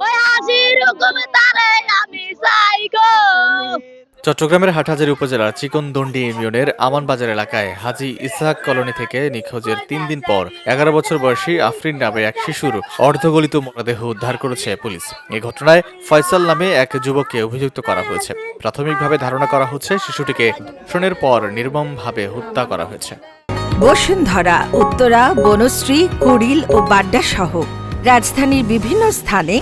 ওই হাসির হুকুমে তারে আমি চাই গো। চট্টগ্রামের হাটহাজারী উপজেলার চিকনদন্ডি ইউনিয়নের আমানবাজার এলাকায় হাজী ইসহাক কলোনি থেকে নিখোঁজের ৩ দিন পর ১১ বছর বয়সী আফরিন নামে এক শিশুর অর্ধগলিত মরদেহ উদ্ধার করেছে পুলিশ। এ ঘটনায় ফয়সাল নামে এক যুবককে অভিযুক্ত করা হয়েছে। প্রাথমিকভাবে ধারণা করা হচ্ছে শিশুটিকে ধর্ষণের পর নির্মমভাবে হত্যা করা হয়েছে। বসুন্ধরা, উত্তরা, বনশ্রী, কুড়িল ও বাড্ডা সহ রাজধানীর বিভিন্ন স্থানে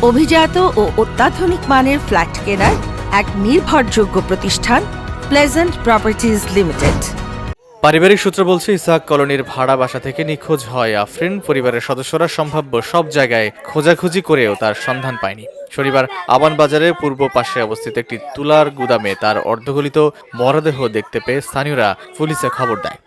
অভিজাত ও অত্যাধুনিক মানের ফ্ল্যাট কেনার এক নির্ভরযোগ্য প্রতিষ্ঠান প্লেজেন্ট প্রপার্টিজ লিমিটেড। পারিবারিক সূত্র বলছে, ইসহাক কলোনির ভাড়া বাসা থেকে নিখোঁজ হয় আফরিন। পরিবারের সদস্যরা সম্ভাব্য সব জায়গায় খোঁজাখুঁজি করেও তার সন্ধান পায়নি। শনিবার আমানবাজারের পূর্ব পাশে অবস্থিত একটি তুলার গুদামে তার অর্ধগলিত মরদেহ দেখতে পেয়ে স্থানীয়রা পুলিশে খবর দেয়।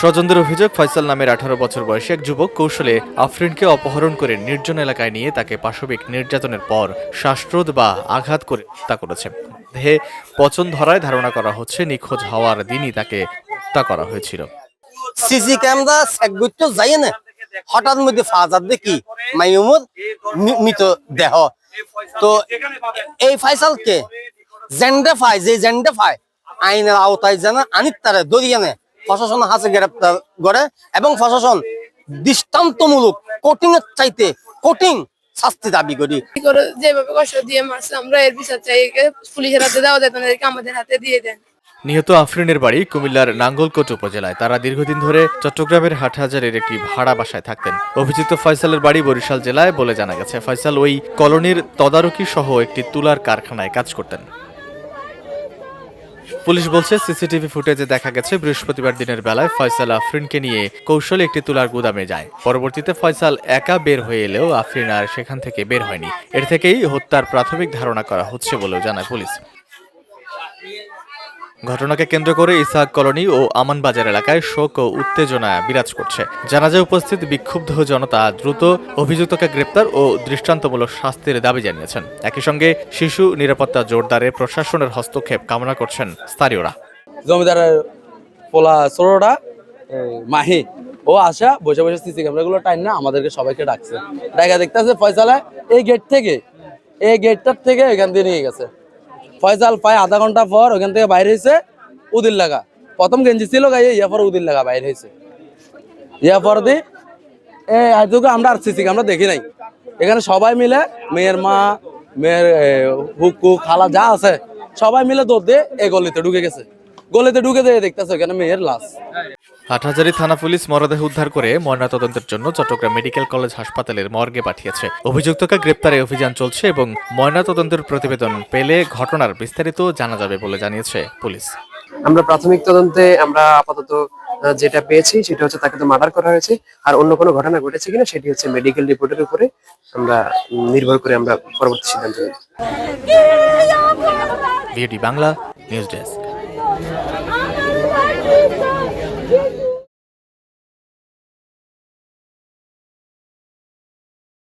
স্বজনদের অভিযোগ, ফয়সাল নামের ১৮ বছর বয়সী এক যুবক কৌশলে আফরিনকে অপহরণ করে নির্জন এলাকায় নিয়ে তাকে পাশবিক নির্যাতনের পর শ্বাসরোধ বা আঘাত করে হত্যা করেছে। দেহে পচন ধরায় ধারণা করা হচ্ছে নিখোঁজ হওয়ার দিনই তাকে হত্যা করা হয়েছিল। সিসি ক্যামেরা সেগুচ্ছ যাই না, হঠাৎ মধ্যে ফাজার দেখি মাইমুর মৃত দেহ। তো এই ফয়সালকে জেন্ডে ফাই যে জেন্ডে ফাই আইনের আওতায় যেন আনিত তারে দরিয়ে নেয়, প্রশাসন হাতে গ্রেপ্তার করে এবং প্রশাসন দৃষ্টান্তমূলক কঠিন চাইতে কঠিন শাস্তি দাবি করি। যেভাবে কষ্ট দিয়ে মারছে আমরা এর বিচার চাই, পুলিশের হাতে দেওয়া যেত না, আমাদের হাতে দিয়ে দেন। নিহত আফরিনের বাড়ি কুমিল্লার নাঙ্গলকোট উপজেলায়। তারা দীর্ঘদিন ধরে চট্টগ্রামের হাটহাজারীর একটি ভাড়া বাসায় থাকতেন। অভিযুক্ত ফয়সালের বাড়ি বরিশাল জেলায় বলে জানা গেছে। ফয়সাল ওই কলোনির তদারকি সহ একটি তুলার কারখানায় কাজ করতেন। পুলিশ বলছে, সিসিটিভি ফুটেজে দেখা গেছে বৃহস্পতিবার দিনের বেলায় ফয়সাল আফরিনকে নিয়ে কৌশলে একটি তুলার গুদামে যায়। পরবর্তীতে ফয়সাল একা বের হয়ে এলেও আফরিন আর সেখান থেকে বের হয়নি। এর থেকেই হত্যার প্রাথমিক ধারণা করা হচ্ছে বলেও জানায় পুলিশ। ঘটনাকে কেন্দ্র করে ইসহাক কলোনি ও আমানবাজার এলাকায় শোক ও উত্তেজনা বিরাজ করছে। জানাজায় উপস্থিত বিক্ষুব্ধ জনতা দ্রুত অভিযুক্তকে গ্রেপ্তার ও দৃষ্টান্তমূলক শাস্তির দাবি জানিয়েছেন। একই সঙ্গে শিশু নিরাপত্তা জোরদারে প্রশাসনের হস্তক্ষেপ কামনা করছেন স্থানীয়রা। জমিদারের পোলা ছোটটা মাহি ও আসা বসে বসে সিসি ক্যামেরাগুলো টাইম না আমাদেরকে সবাইকে ডাকছে, ডাকা দেখতেছে ফয়সালা এই গেটটার থেকে এখান দিয়ে নিয়ে গেছে। ফয়সাল প্রায় আধা ঘন্টা পর ওখান থেকে বাইরে হয়েছে উদিল লাগা, প্রথম গেঞ্জি ছিল গায়ে, ইয়া পর উদিল লাগা বাইরে হয়েছে। ইয়া পর দিয়ে আজকে আমরা আর সিসি ক্যামেরা দেখি নাই। এখানে সবাই মিলে মেয়ের মা, মেয়ের হুকু খালা যা আছে সবাই মিলে দৌড় দিয়ে এই গলিতে ঢুকে গেছে। গলিতে ঢুকে দিয়ে দেখতেছে এখানে মেয়ের লাশ। হাটহাজারী থানা পুলিশ মরদেহ উদ্ধার করে ময়নাতদন্তের জন্য চট্টগ্রাম মেডিকেল কলেজ হাসপাতালের মর্গে পাঠিয়েছে। অভিযুক্তকে গ্রেপ্তারে অভিযান চলছে এবং ময়নাতদন্তের প্রতিবেদন পেলে ঘটনার বিস্তারিত জানা যাবে বলে জানিয়েছে পুলিশ। আমরা প্রাথমিক তদন্তে আমরা আপাতত যেটা পেয়েছি সেটা হচ্ছে তাকে তো মার্ডার করা হয়েছে, আর অন্য কোনো ঘটনা ঘটেছে কিনা সেটি হচ্ছে মেডিকেল রিপোর্টের উপরে আমরা নির্ভর করে আমরা পরবর্তী সিদ্ধান্ত নেব। VOD Bangla news desk.